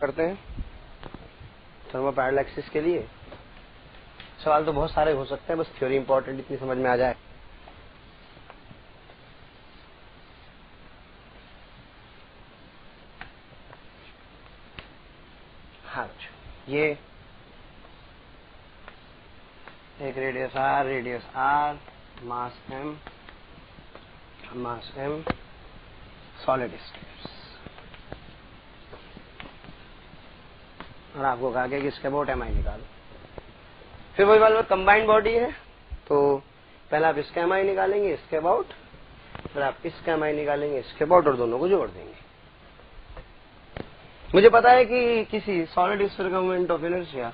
करते हैं थर्मोपैरेलल एक्सिस के लिए। सवाल तो बहुत सारे हो सकते हैं, बस थ्योरी इंपॉर्टेंट इतनी समझ में आ जाए। हाँ, ये एक radius r, mass m, solid states, और आपको कहा गया कि इसके अबाउट एम आई निकालो। फिर वही बात, कंबाइंड बॉडी है तो पहले आप इसका एम आई निकालेंगे इसके अबाउट, फिर आप इसका एम आई निकालेंगे इसके अबाउट, और दोनों को जोड़ देंगे। मुझे पता है कि किसी सॉलिड स्फीयर का मोमेंट ऑफ इनर्शिया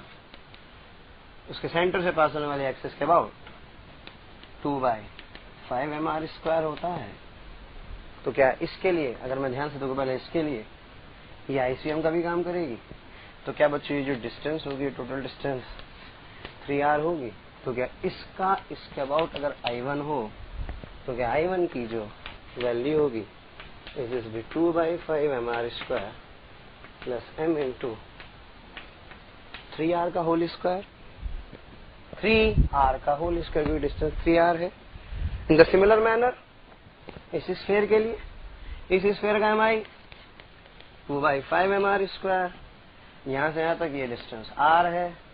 उसके सेंटर से पास होने वाले एक्सिस के अबाउट 2/5 mr² होता है। तो क्या इसके लिए, अगर मैं ध्यान से देखूं पहले इसके लिए, ये आईसीएम का भी काम करेगी। तो क्या बच्चों ये जो डिस्टेंस होगी, टोटल डिस्टेंस 3r होगी। तो क्या इसका इसके अबाउट अगर I1 हो तो क्या I1 की जो वैल्यू होगी इज भी 2/5 mr² plus m into 3r का होल स्क्वायर, 3r का होल स्क्वायर, क्योंकि डिस्टेंस 3r है। इन द सिमिलर मैनर इस स्फीयर के लिए, इस स्फीयर का एमआई 2/5 mr², यहां से यहां तक ये डिस्टेंस r है।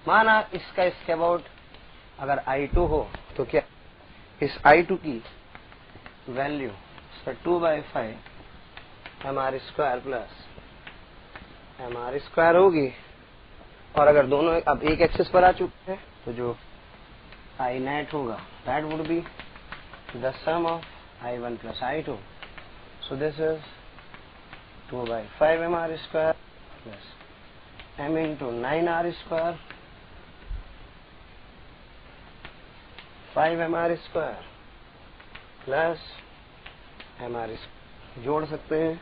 माना इसका इसके अबाउट अगर I2 हो तो क्या इस I2 की वैल्यू 2/5 mr² प्लस mr² होगी। और अगर दोनों अब एक एक्सिस पर आ चुके हैं तो जो I नेट होगा that would be the sum of I1 plus I2। So this is 2/5 mr² plus m into 9r², 5 mr² plus mr²। जोड़ सकते हैं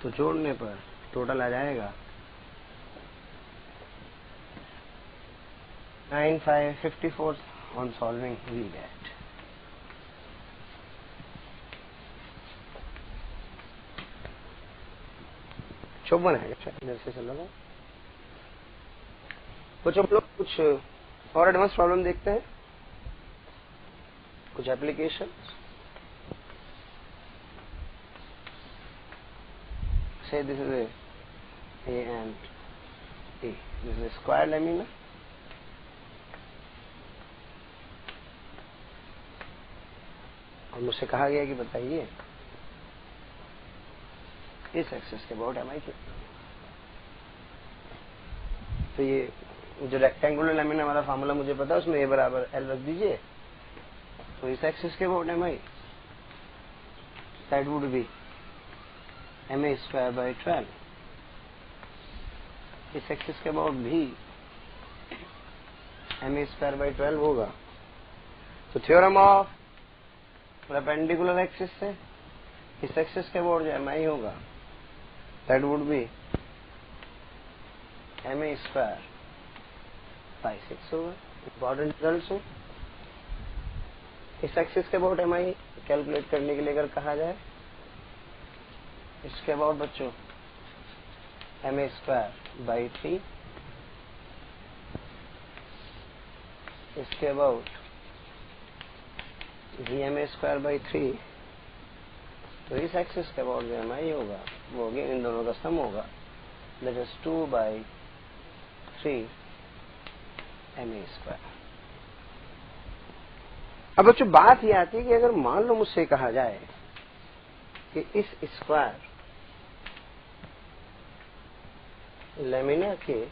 तो जोड़ने पर टोटल आ जाएगा 9554 on solving we get। चौवन है इधर से चल रहा। कुछ हम लोग कुछ और एडवांस प्रॉब्लम देखते हैं, कुछ application. Say this is A and A. This is a square lamina. और मुझसे कहा गया कि बताइए इस एक्सिस के अबाउट एम आई कितना। तो ये जो रेक्टेंगुलर लेमिना वाला फार्मूला मुझे पता है, उसमें A बराबर L रख दीजिए। तो इस एक्सिस के about M I would would बी ma²/12। इस एक्सिस के अबाउट भी ma²/12 होगा। तो थ्योरम ऑफ परपेंडिकुलर एक्सिस से इस एक्सिस के अबाउट जो एम आई होगा दैट वुड बी ma²/6 होगा। इंपॉर्टेंट रिजल्ट हो। इस एक्सिस के अबाउट एम आई कैलकुलेट करने के लिए अगर कहा जाए, इसके अबाउट बच्चों ma²/3, इसके अबाउट ma²/3। तो इस एक्सिस के अबाउट जो एम आई होगा वो होगी, इन दोनों का सम होगा, दैट इज 2/3 ma²। अब बच्चों बात ये आती है कि अगर मान लो मुझसे कहा जाए कि इस स्क्वायर लेमिना के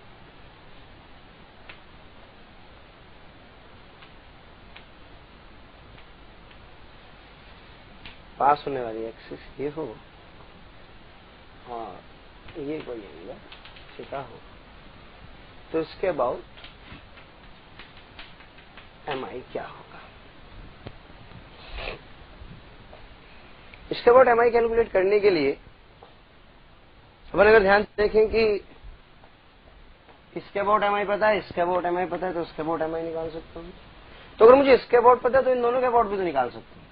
पास होने वाली एक्सिस ये हो और ये कोई एरिया थीटा हो, तो इसके अबाउट एम आई क्या होगा। इसके अबाउट एम आई कैलकुलेट करने के लिए अपन अगर ध्यान से देखें कि इसके अबाउट एम आई पता है, इसके अबाउट एम आई पता है, तो इसके अबाउट एम आई निकाल सकता हूं। तो अगर मुझे इसके अबाउट पता है तो इन दोनों के अबाउट भी तो निकाल सकता हूं।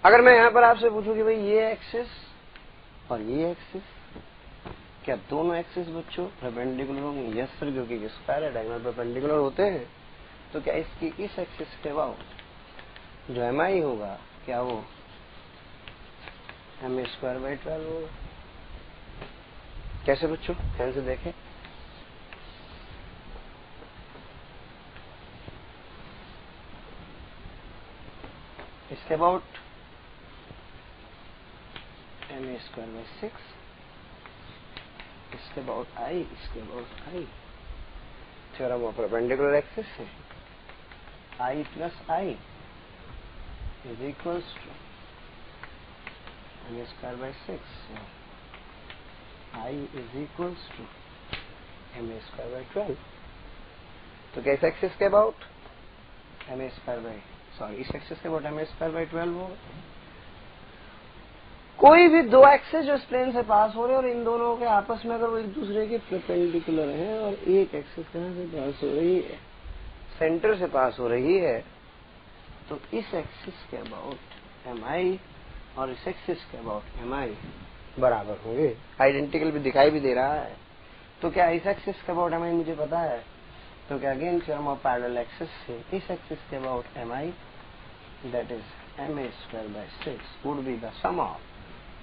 अगर मैं यहां पर आपसे पूछूं कि भाई ये एक्सिस और ये एक्सिस क्या दोनों एक्सिस बच्चों परपेंडिकुलर होंगे? यस सर, क्योंकि स्क्वायर है, डायगोनल परपेंडिकुलर होते हैं। तो क्या इसकी इस एक्सिस के अबाउट जो एम आई होगा क्या वो एम स्क्वायर बाई 12 होगा? कैसे बच्चों, ध्यान से देखें। इसके अबाउट एम स्क्वायर बाई 6, इसके अबाउट आई, इसके about I. Theorem of perpendicular axis है I plus I is equals to M square by 6, I is equals to M square by 12। तो क्या इस एक्सिस के अबाउट एम स्क्वायर बाई इस axis के about M square by 12 होगा। कोई भी दो एक्सिस जो इस प्लेन से पास हो रहे हैं और इन दोनों के आपस में अगर वो एक दूसरे के परपेंडिकुलर हैं और एक एक्सिस कहां से पास हो रही है, सेंटर से पास हो रही है, तो इस एक्सिस के अबाउट एम आई और इस एक्सिस के अबाउट एम आई बराबर होंगे। आइडेंटिकल भी दिखाई भी दे रहा है। तो क्या इस एक्सिस के अबाउट एम आई मुझे पता है, तो क्या again theorem of parallel axis से इस एक्सिस के about M I that is M A square by 6 would be the sum of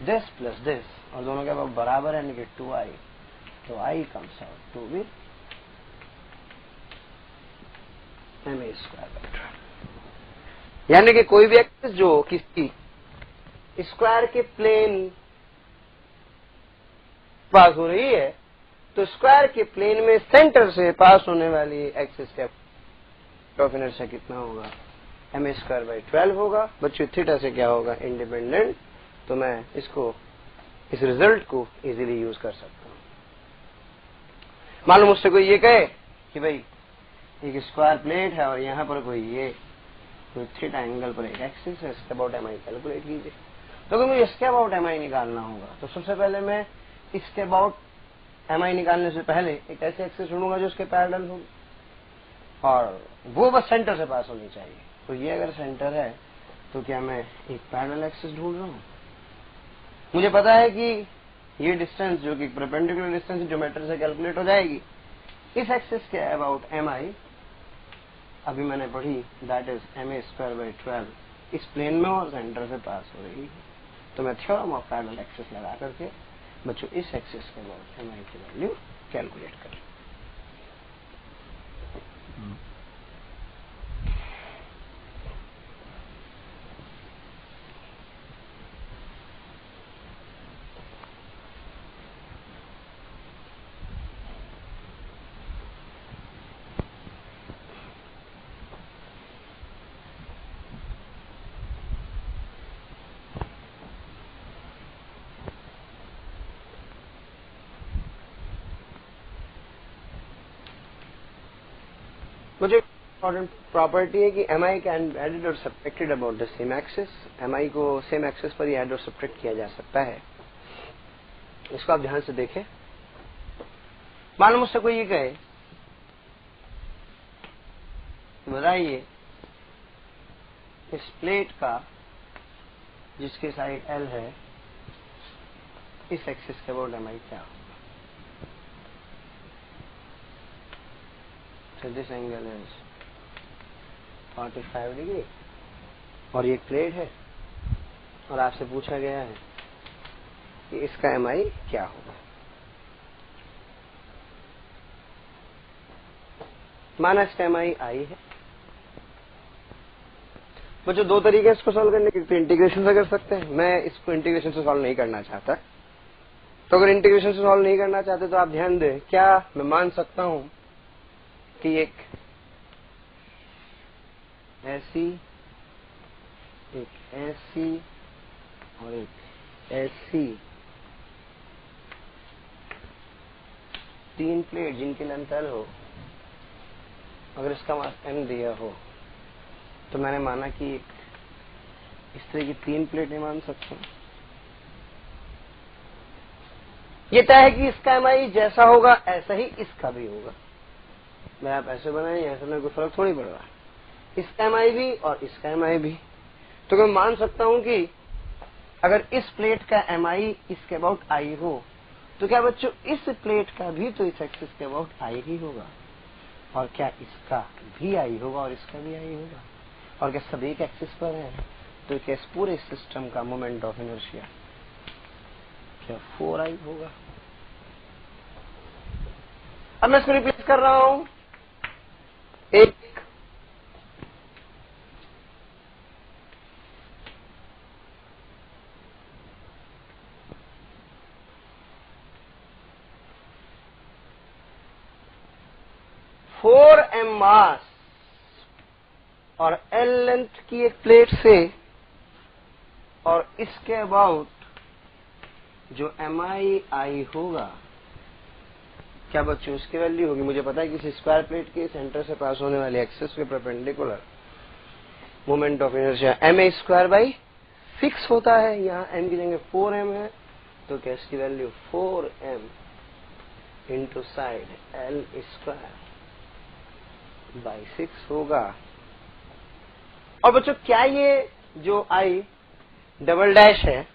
this plus this, और दोनों के अब बराबर है यानी 2i, तो i comes out to be m A square by 12। यानी कि कोई भी एक्सिस जो किसी स्क्वायर के प्लेन पास हो रही है, तो स्क्वायर के प्लेन में सेंटर से पास होने वाली एक्सिस का ऑफ इनर्शिया कितना होगा, एम स्क्वायर बाई 12 होगा। बच्चों थीटा से क्या होगा, इंडिपेंडेंट। तो मैं इसको इस रिजल्ट को इजीली यूज कर सकता हूं। मालूम मुझसे कोई ये कहे कि भाई एक स्क्वायर प्लेट है और यहां पर कोई थीटा एंगल पर एक एक्सिस है, इसके अबाउट एम आई कैलकुलेट कीजिए। तो अगर मुझे इसके अबाउट एम आई निकालना होगा तो सबसे पहले मैं इसके अबाउट एम आई निकालने से पहले एक ऐसे एक्सिस ढूंढूंगा जो उसके पैरेलल हो और वो बस सेंटर से पास होनी चाहिए। तो ये अगर सेंटर है तो क्या मैं एक पैरेलल एक्सिस ढूंढ रहा हूं? मुझे पता है कि ये डिस्टेंस जो कि परपेंडिकुलर डिस्टेंस ज्योमेट्री से कैलकुलेट हो जाएगी। इस एक्सिस के अबाउट एम आई अभी मैंने पढ़ी that is M A square by 12 इस प्लेन में और सेंटर से पास हो रही है। तो मैं थ्योरम ऑफ पैरेलल एक्सिस लगा करके बच्चों इस एक्सिस के अबाउट एम आई की वैल्यू कैलकुलेट करें। मुझे इम्पोर्टेंट प्रॉपर्टी है कि M I can be added और subtracted about the same axis. M I को सेम एक्सिस पर ही ऐड और सब्ट्रैक्ट किया जा सकता है। इसको आप ध्यान से देखें। मानो मुझसे कोई ये कहे बताइए इस प्लेट का जिसकी साइड एल है इस एक्सिस के अबाउट एम आई क्या होगा? So this angle is 45 degree और ये प्लेट है और आपसे पूछा गया है कि इसका एम आई क्या होगा। माना इसका एम आई आई है। बच्चों दो तरीके इसको सॉल्व करने के, तो इंटीग्रेशन से कर सकते हैं। मैं इसको इंटीग्रेशन से सॉल्व नहीं करना चाहता। तो अगर इंटीग्रेशन से सॉल्व नहीं करना चाहते तो आप ध्यान दें, क्या मैं मान सकता हूं कि एक ऐसी और एक ऐसी तीन प्लेट जिनकी लेंथ एल हो, अगर इसका मास m दिया हो तो मैंने माना कि इस तरह की तीन प्लेटें मान सकता हूं। ये तय है कि इसका एम आई जैसा होगा ऐसा ही इसका भी होगा। मैं आप ऐसे बनाए ऐसे में कोई फर्क थोड़ी पड़ रहा है। इसका एम आई भी और इसका एम आई भी। तो मैं मान सकता हूं कि अगर इस प्लेट का एम आई इसके अबाउट आई हो तो क्या बच्चों इस प्लेट का भी तो इस एक्सिस के अबाउट आई ही होगा, और क्या इसका भी आई होगा और इसका भी आई होगा, और क्या सभी एक एक्सिस पर है, तो क्या इस पूरे सिस्टम का मोमेंट ऑफ इनर्शिया क्या 4i होगा। अब मैं इसको रिप्लेस कर रहा हूं एक 4m मास और L लेंथ की एक प्लेट से, और इसके अबाउट जो mi होगा, क्या बच्चों उसकी वैल्यू होगी, मुझे पता है कि इस स्क्वायर प्लेट के सेंटर से पास होने वाले एक्सिस के perpendicular moment of inertia ma²/6 होता है। यहाँ m की जगह 4m है, तो क्या इसकी value 4m into side L²/6 होगा। और बच्चों क्या ये जो I डबल डैश है,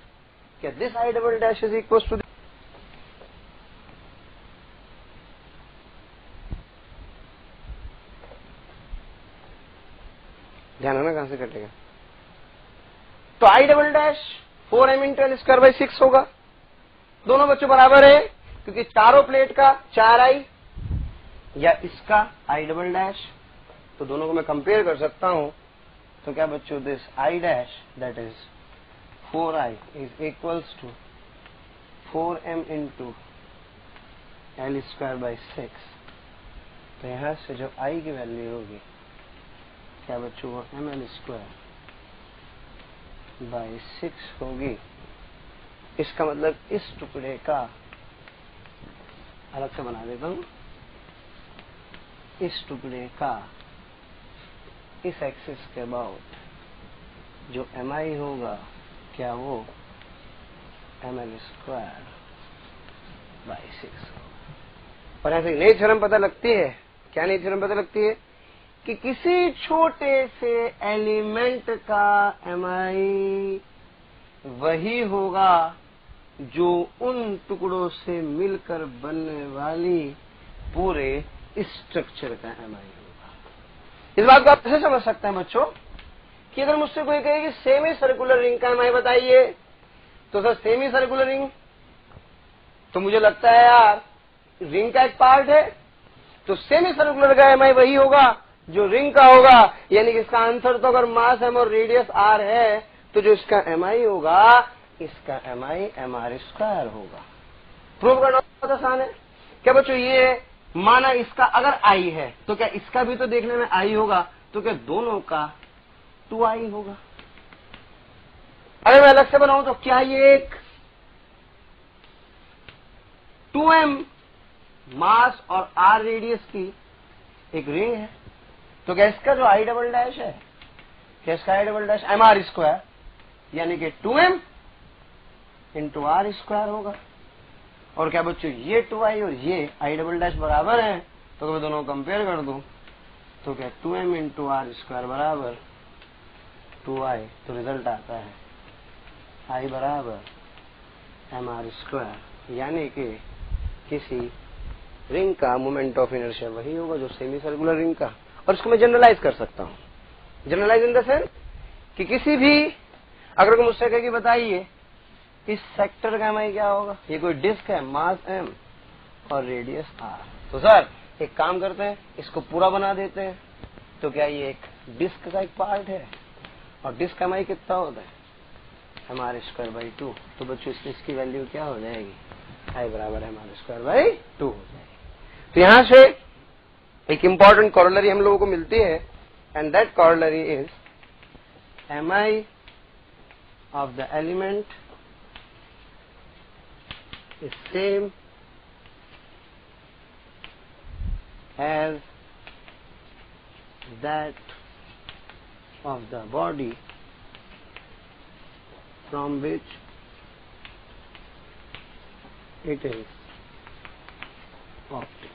क्या this I double dash is equal to, ध्यान है ना कहां से कटेगा, तो I double dash 4m into L²/6 होगा। दोनों बच्चों बराबर है क्योंकि चारों प्लेट का 4i या इसका I डबल डैश, तो दोनों को मैं कंपेयर कर सकता हूं। तो क्या बच्चों this I dash that is 4i is equals to 4m into L²/6। तो यहां से जो I की वैल्यू होगी क्या बच्चों वो mL²/6 होगी। इसका मतलब इस टुकड़े का, अलग से बना देता हूं, इस टुकड़े का इस एक्सिस के अबाउट जो mi होगा क्या वो mL²/6 होगा। और ऐसे नई थ्योरम पता लगती है, क्या नई थ्योरम पता लगती है कि किसी छोटे से एलिमेंट का mi वही होगा जो उन टुकड़ों से मिलकर बनने वाली पूरे स्ट्रक्चर का mi होगा। इस बात को आप कैसे समझ सकते हैं बच्चों कि अगर मुझसे कोई कहे कि सेमी सर्कुलर रिंग का mi बताइए, तो सर सेमी सर्कुलर रिंग, तो मुझे लगता है यार रिंग का एक पार्ट है, तो सेमी सर्कुलर का mi वही होगा जो रिंग का होगा, यानी कि इसका आंसर तो अगर मास m और रेडियस r है, तो जो इसका mi होगा इसका mi mr² होगा। प्रूव करना बहुत आसान है। क्या बच्चों ये माना इसका अगर i है, तो क्या इसका भी तो देखने में i होगा, तो क्या दोनों का 2i होगा। अगर मैं अलग से बनाऊं तो क्या ये एक 2m मास और r रेडियस की एक रिंग है, तो क्या इसका जो I डबल डैश है, क्या इसका I डबल डैश mr² यानी कि 2m इंटू r² होगा। और क्या बच्चों ये 2i और ये I डबल डैश बराबर हैं, तो मैं दोनों कंपेयर कर दूं तो क्या 2m इंटू r² बराबर 2i, तो रिजल्ट आता है I बराबर mr², यानी कि किसी रिंग का मोमेंट ऑफ इनर्शिया वही होगा जो सेमी सर्कुलर रिंग का। और इसको मैं जनरलाइज कर सकता हूं, जनरलाइज इन द सेंस कि किसी भी, अगर कोई मुझसे कहे कि बताइए इस सेक्टर का mi क्या होगा, ये कोई डिस्क है, मास m और रेडियस r, तो सर एक काम करते हैं इसको पूरा बना देते हैं। तो क्या ये एक डिस्क का एक पार्ट है, और डिस्क का mi कितना होता है mr²/2, तो बच्चों इसकी वैल्यू क्या हो जाएगी, I बराबर mr²/2 हो जाएगी। तो यहां से एक इंपॉर्टेंट कॉरोलरी हम लोगों को मिलती है, and that corollary is mi of the element is same as that of the body from which it is obtained.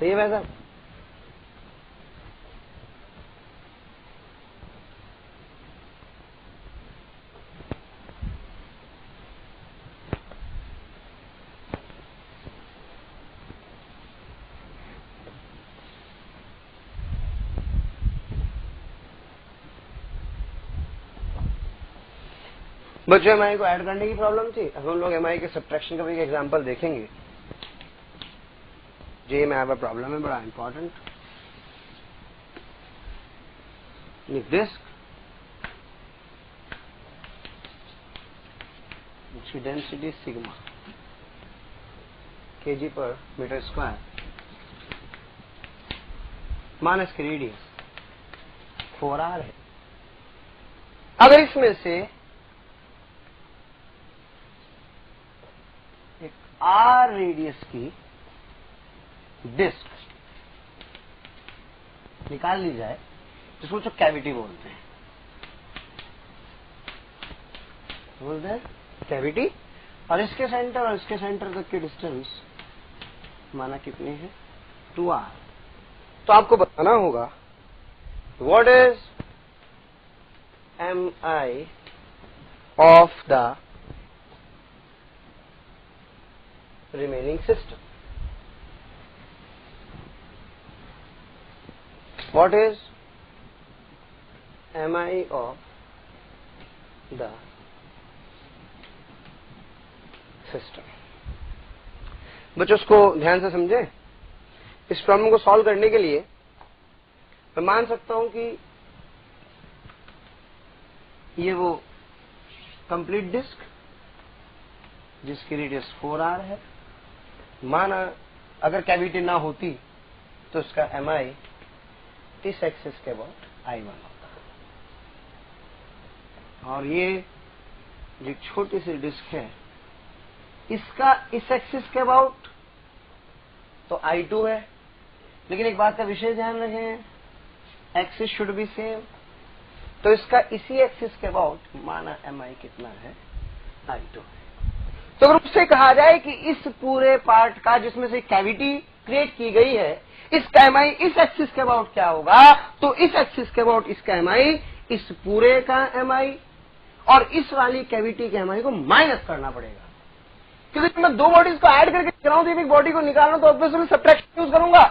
सही है भाई साहब? बच्चों एमआई को ऐड करने की प्रॉब्लम थी। अब हम लोग एमआई के सब्ट्रैक्शन का भी एक एग्जांपल देखेंगे। जे में यहाँ प्रॉब्लम है बड़ा इंपॉर्टेंट। डिस्क इसकी डेंसिटी सिग्मा केजी पर मीटर स्क्वायर, मान इसकी रेडियस 4r है। अगर इसमें से एक r रेडियस की डिस्क निकाल ली जाए, जिसको जो कैविटी बोलते हैं कैविटी, और इसके सेंटर और इसके सेंटर तक की डिस्टेंस माना कितनी है? 2r। तो आपको बताना होगा what is mi of the remaining system. What is mi of the system? बच्चों उसको ध्यान से समझें। इस प्रॉब्लम को सॉल्व करने के लिए मैं मान सकता हूं कि ये वो कंप्लीट डिस्क जिसकी रेडियस 4r है, माना अगर कैविटी ना होती तो इसका mi इस एक्सिस के अबाउट I1 होता, और ये जो छोटी सी डिस्क है इसका इस एक्सिस के अबाउट तो I2 है। लेकिन एक बात का विशेष ध्यान रखें, एक्सिस शुड बी सेम, तो इसका इसी एक्सिस के अबाउट माना mi कितना है? I2 है। तो अगर उससे कहा जाए कि इस पूरे पार्ट का जिसमें से कैविटी क्रिएट की गई है, इसका mi इस एक्सिस के अबाउट क्या होगा, तो इस एक्सिस के अबाउट इसका mi इस पूरे का mi और इस वाली कैविटी के mi को माइनस करना पड़ेगा। क्योंकि मैं दो बॉडीज को ऐड करके चल रहा हूं, तो एक बॉडी को निकालना तो ऑब्वियसली सब्ट्रैक्शन यूज करूंगा,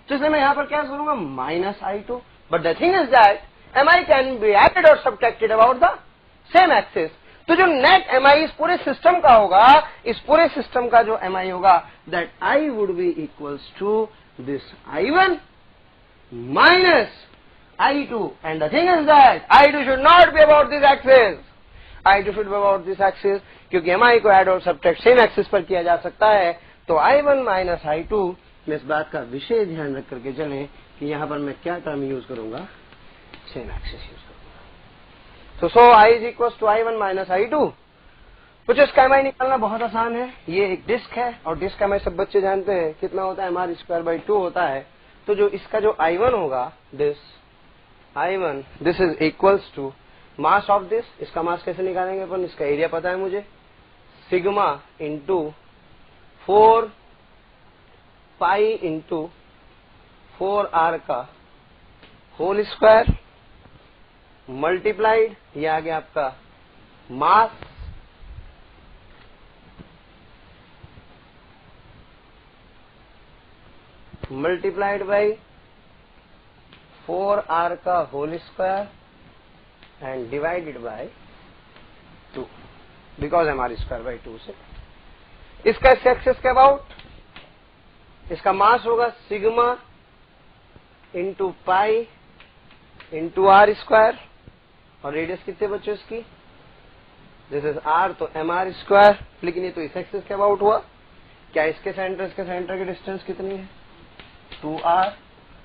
तो इसलिए मैं यहां पर क्या करूंगा? Minus I2। But the thing is that mi can be added और subtracted about the same axis. तो जो नेट mi इस पूरे सिस्टम का होगा, इस पूरे सिस्टम का जो mi होगा, that I would be equals to this I1 minus I2, and the thing is that I2 should not be about this axis, I2 should be about this axis, क्योंकि mi को add और subtract same axis पर किया जा सकता है। तो I1 minus I2 में इस बात का विशेष ध्यान रख करके चलें कि यहां पर मैं क्या टर्म यूज करूंगा? सेम एक्सिस यूज करूंगा। तो so I is equal to I1 minus I2। कुछ इसका mi निकालना बहुत आसान है। ये एक डिस्क है और डिस्क का mi सब बच्चे जानते हैं कितना होता है? mr स्क्वायर बाई 2 होता है। तो जो इसका जो I1 होगा, this I1 this is equals to mass of this. इसका मास कैसे निकालेंगे अपन? इसका एरिया पता है मुझे, sigma into 4 pi into 4r का होल स्क्वायर मल्टीप्लाइड, ये आ गया आपका मास मल्टीप्लाइड बाई 4r का whole square and divided by 2, because mr square by 2 से। इसका इस एक्सिस के अबाउट इसका मास होगा sigma into pi into r square, और रेडियस कितने बच्चों इसकी? दिस इज r, तो mr स्क्वायर। लेकिन ये तो इस एक्सिस के अबाउट हुआ। क्या इसके सेंटर की डिस्टेंस कितनी है? 2r।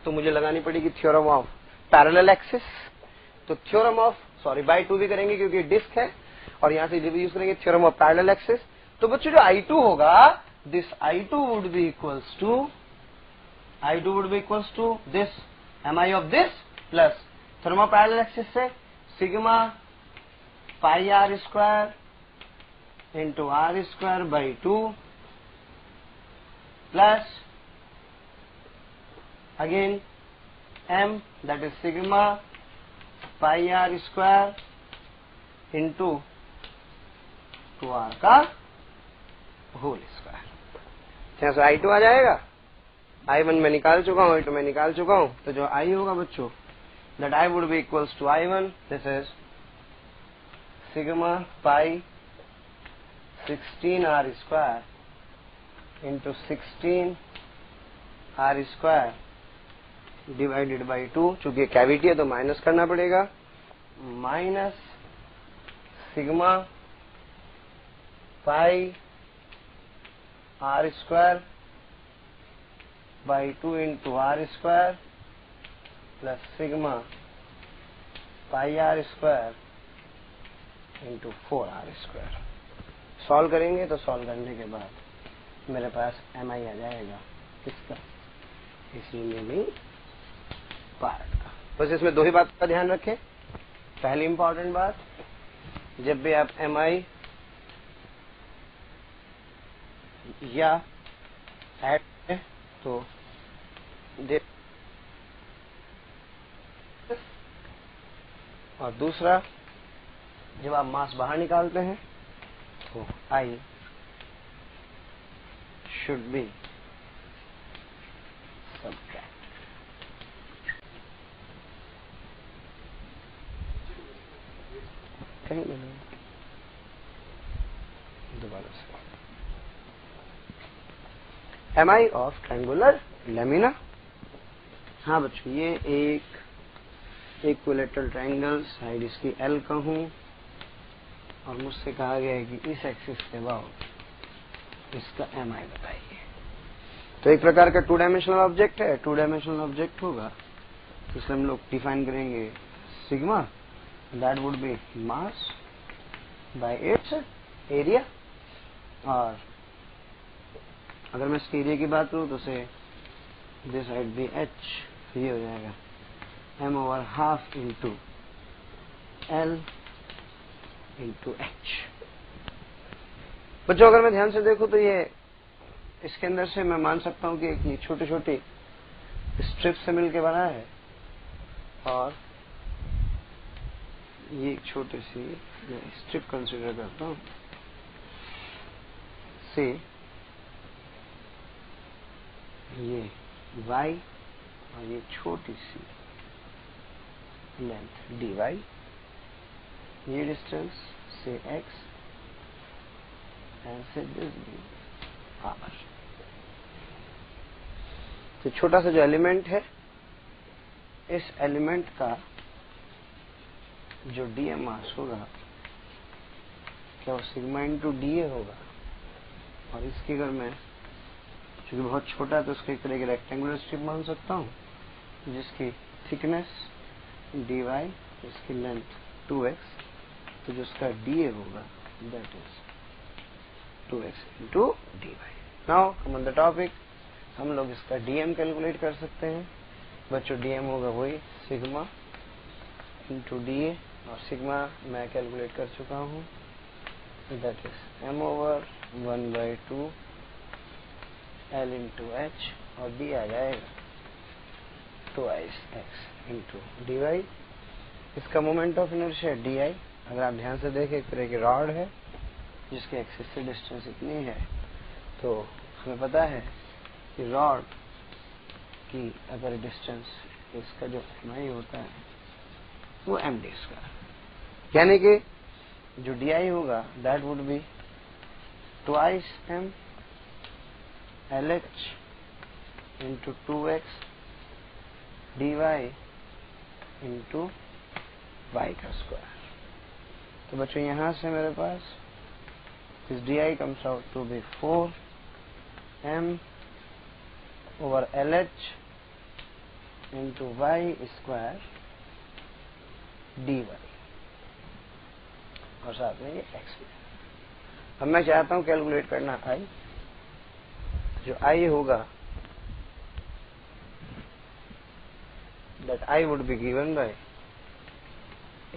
तो मुझे लगानी पड़ेगी थ्योरम ऑफ पैरेलल एक्सिस। तो थ्योरम ऑफ बाय 2 भी करेंगे क्योंकि डिस्क है, और यहां से यूज करेंगे थ्योरम ऑफ पैरेलल एक्सिस। तो बच्चों जो I2 होगा, this I2 would be equals to this mi of this plus theorem of parallel axis से sigma pi r square into r square by 2 plus again m that is sigma pi R square into 2r का whole square. यहाँ से I2 आ जाएगा, I1 में निकाल चुका हूँ, I2 में निकाल चुका हूँ, तो जो I होगा बच्चों that I would be equals to I1, this is sigma pi 16r square into 16r square divided by 2, चूंकि कैविटी है तो माइनस करना पड़ेगा, minus sigma pi R square by 2 into R square plus sigma pi R square into 4r square. Solve करेंगे तो solve करने के बाद मेरे पास mi आ जाएगा किसका, इस रिमेनिंग पार्ट का। बस इसमें दो ही बात का ध्यान रखें। पहली इंपॉर्टेंट बात, जब भी आप mi या ऐड तो और दूसरा, जब आप मास बाहर निकालते हैं तो I should be subtract। कहीं दोबारा से mi ऑफ ट्रायंगुलर लेमिना। हाँ बच्चों, ये एक इक्विलैटरल ट्रायंगल, साइड इसकी L कहूं, और मुझसे कहा गया है कि इस एक्सिस के अबाउट इसका mi बताइए। तो एक प्रकार का टू डायमेंशनल ऑब्जेक्ट है, टू डायमेंशनल ऑब्जेक्ट होगा तो इसलिए हम लोग डिफाइन करेंगे sigma, that would be mass by it's area. और अगर मैं इसके एरिया की बात करूं तो से दिस साइड बी h, ये हो जाएगा m over half into l into h। बच्चों अगर मैं ध्यान से देखूं तो ये इसके अंदर से मैं मान सकता हूं कि ये छोटी छोटी स्ट्रिप से मिलकर बना है, और ये एक छोटी सी मैं स्ट्रिप कंसीडर करता हूं से ये y और ये छोटी सी लेंथ dy, ये डिस्टेंस से x एंड से दिस भी r। तो छोटा सा जो एलिमेंट है, इस एलिमेंट का जो dm मास होगा क्या वो सिग्मा इंटू डी होगा, और इसकी अगर मैं क्योंकि बहुत छोटा है तो उसको एक तरह की रेक्टेंगुलर स्ट्रिप मान सकता हूँ जिसकी थिकनेस dy, इसकी लेंथ 2x, तो जो उसका dA होगा that is 2x into dy। Now come on the topic, हम लोग इसका dm कैलकुलेट कर सकते हैं। बच्चों dm होगा वही सिग्मा इंटू dA, और सिग्मा मैं कैलकुलेट कर चुका हूँ, that is m over 1/2 L into H, और d आ जाएगा 2x इंटू dy। इसका मोमेंट ऑफ इनर्शिया di, अगर आप ध्यान से देखें एक तरह की रॉड है जिसके एक्सिस से डिस्टेंस इतनी है, तो हमें पता है कि रॉड की अगर डिस्टेंस इसका जो mi होता है वो md स्क्वायर, यानी कि जो di होगा that would be twice m LH into 2x dy into y का स्क्वायर। तो बच्चों यहां से मेरे पास this dy comes out to be 4m over LH into y square dy, और साथ में ये x भी। अब मैं चाहता हूं कैलकुलेट करना i, जो i होगा that I would be given by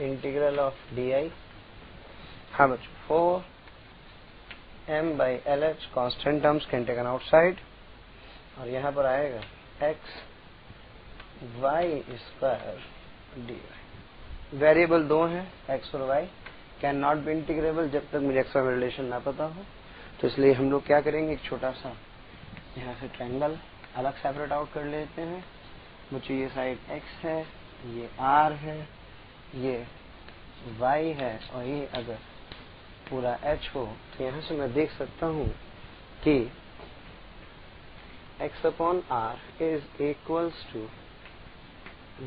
integral of di, how much 4m by LH, constant terms can taken outside, और यहाँ पर आएगा x Y square D Y. Variable दो हैं एक्स और Y, can not be integrable जब तक मुझे एक्स वाई रिलेशन ना पता हो। तो इसलिए हम लोग क्या करेंगे, एक छोटा सा यहाँ से ट्रायंगल अलग सेपरेट आउट कर लेते हैं। मुझे ये साइड x है, ये r है, ये y है, और ये अगर पूरा h हो तो यहाँ से मैं देख सकता हूँ कि x upon r is equals to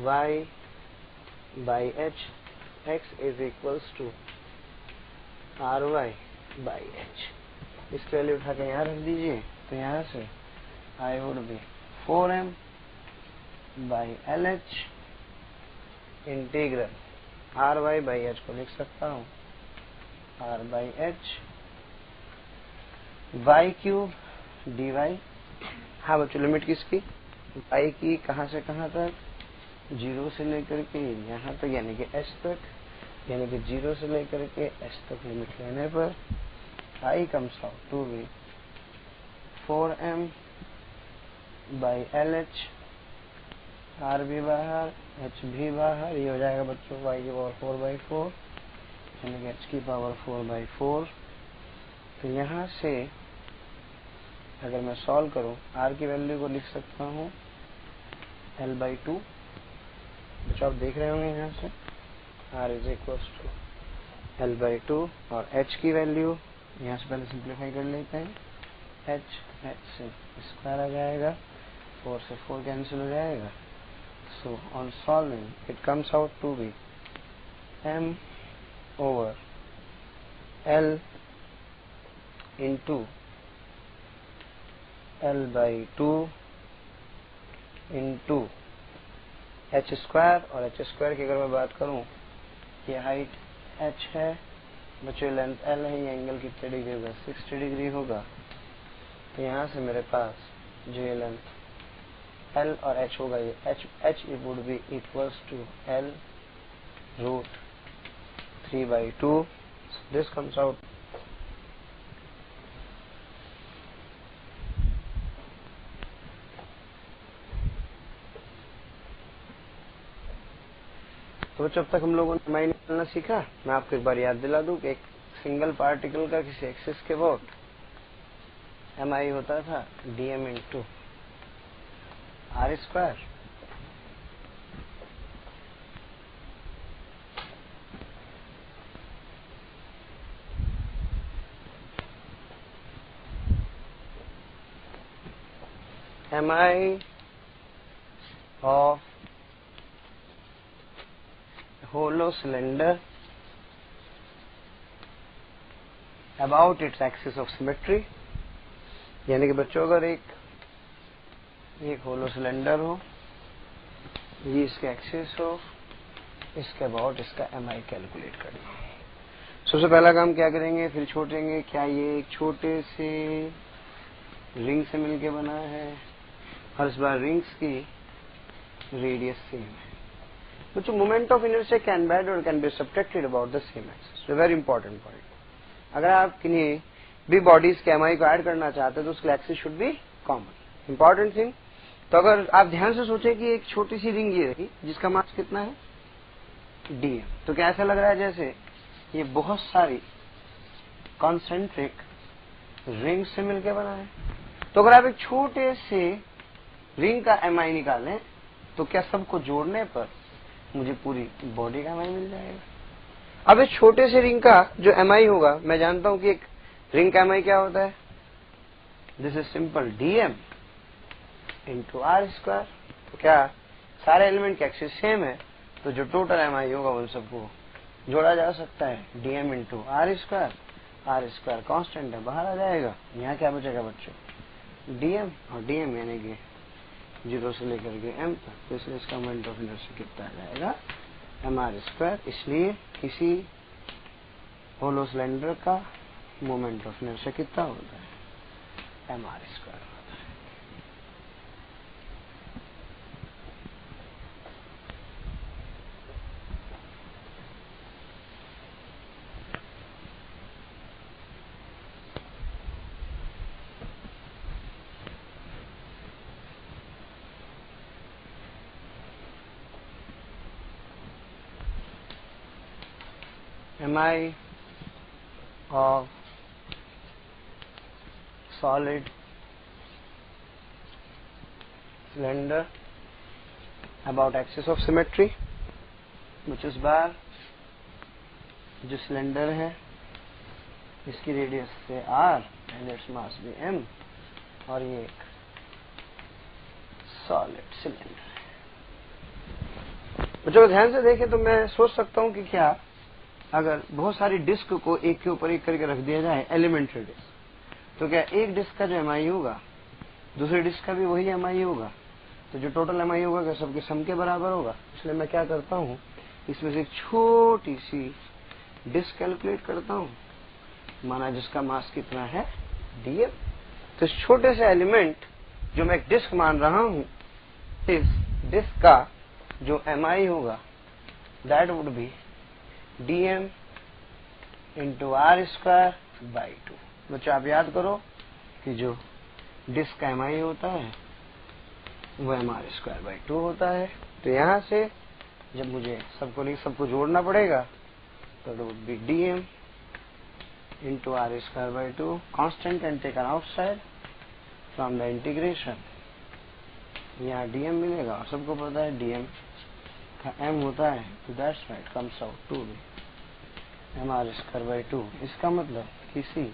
y by h, x is equals to ry by h। इसकी वैल्यू उठा के यहाँ रख दीजिए, तो यहाँ से I would be 4m by LH integral ry by h को लिख सकता हूँ r by h y cube dy। हाँ बच्चों, लिमिट किसकी, y की कहाँ से कहाँ तक, 0 से लेकर के यहाँ तक यानी कि h तक, यानी कि 0 से लेकर के h तक लिमिट लेने पर I comes out to be 4m by LH, r भी बाहर h भी बाहर, ये हो जाएगा बच्चों y की पावर 4/4 यानी कि h की पावर 4/4। तो यहाँ से अगर मैं सॉल्व करूं, r की वैल्यू को लिख सकता हूँ L/2। बच्चों आप देख रहे होंगे यहाँ से r is equals to L/2, और h की वैल्यू यहाँ से पहले सिंप्लीफाई कर लेते हैं, h से स्क्वायर आ जाएगा, 4 से 4 कैंसिल हो जाएगा। So on solving it comes out to be m over L into L/2 into h square, और h स्क्वायर की अगर मैं बात करूं, ये हाइट h है बच्चों, लेंथ L है, ये एंगल कितने डिग्री होगा, 60 डिग्री होगा। तो यहाँ से मेरे पास जो ये लेंथ L और h होगा, ये h would be equals to L root 3/2। This comes out तो जब तक हम लोगों ने MI निकालना सीखा, मैं आपको एक बार याद दिला दूं कि एक सिंगल पार्टिकल का किसी एक्सिस के वक्त MI होता था dm into r square. MI of hollow cylinder about its axis of symmetry, यानी कि बच्चों अगर एक होलो सिलेंडर हो, ये इसके एक्सिस हो, इसके अबाउट इसका MI कैलकुलेट करना। सबसे पहला काम क्या करेंगे, फिर छोड़ेंगे, क्या ये एक छोटे से रिंग से मिलके बना है, और इस बार रिंग्स की रेडियस सेम है। बच्चों moment of inertia can be और can be subtracted about the same axis, very important point. अगर आप किन्हीं भी बॉडीज के MI को ऐड करना चाहते हैं तो उसके axis should be common, important thing. तो अगर आप ध्यान से सोचें कि एक छोटी सी रिंग ये रही जिसका मास कितना है dm, तो क्या ऐसा लग रहा है जैसे ये बहुत सारी कॉन्सेंट्रिक रिंग से मिलकर बना है। तो अगर आप एक छोटे से रिंग का MI निकालें तो क्या सबको जोड़ने पर मुझे पूरी बॉडी का MI मिल जाएगा। अब इस छोटे से रिंग का जो MI होगा, मैं जानता हूं कि एक रिंग का MI क्या होता है, this is simple dm into r square. तो क्या सारे एलिमेंट के एक्सिस सेम है, तो जो टोटल MI होगा उन सबको जोड़ा जा सकता है dm into r square constant है, बाहर आ जाएगा। यहाँ क्या बचेगा बच्चों, dm, और dm यानी कि 0 से लेकर के m तक, तो इसलिए इसका मोमेंट ऑफ इनर्शिया कितना आ जाएगा, mr²। इसलिए किसी होलो सिलेंडर का मोमेंट ऑफ इनर्शिया कितना होता है, mr² होता है। mi of solid cylinder about axis of symmetry, which is bar, जो सिलेंडर है इसकी रेडियस से r एंड इट्स मास भी m, और ये एक सॉलिड सिलेंडर है। बच्चों ध्यान से देखें तो मैं सोच सकता हूं कि क्या अगर बहुत सारी डिस्क को एक के ऊपर एक करके रख दिया जाए, एलिमेंट्री डिस्क, तो क्या एक डिस्क का जो एमआई होगा दूसरी डिस्क का भी वही एमआई होगा? तो जो टोटल एमआई होगा क्या सबके सम के बराबर होगा? इसलिए मैं क्या करता हूं, इसमें से एक छोटी सी डिस्क कैलकुलेट करता हूं, माना जिसका मास कितना है डीएम। तो इस छोटे से एलिमेंट जो मैं एक डिस्क मान रहा हूं, इस डिस्क का जो एमआई होगा that would be dm into R square by 2। बच्चों आप याद करो कि जो डिस्क का एमआई होता है वो mr स्क्वायर बाई 2 होता है। तो यहां से जब मुझे सबको जोड़ना पड़ेगा तो it would be dm into R square by 2, constant and taken outside from the integration. यहाँ dm मिलेगा और सबको पता है dm का m होता है, तो that's right comes out to be mr square by 2। इसका मतलब किसी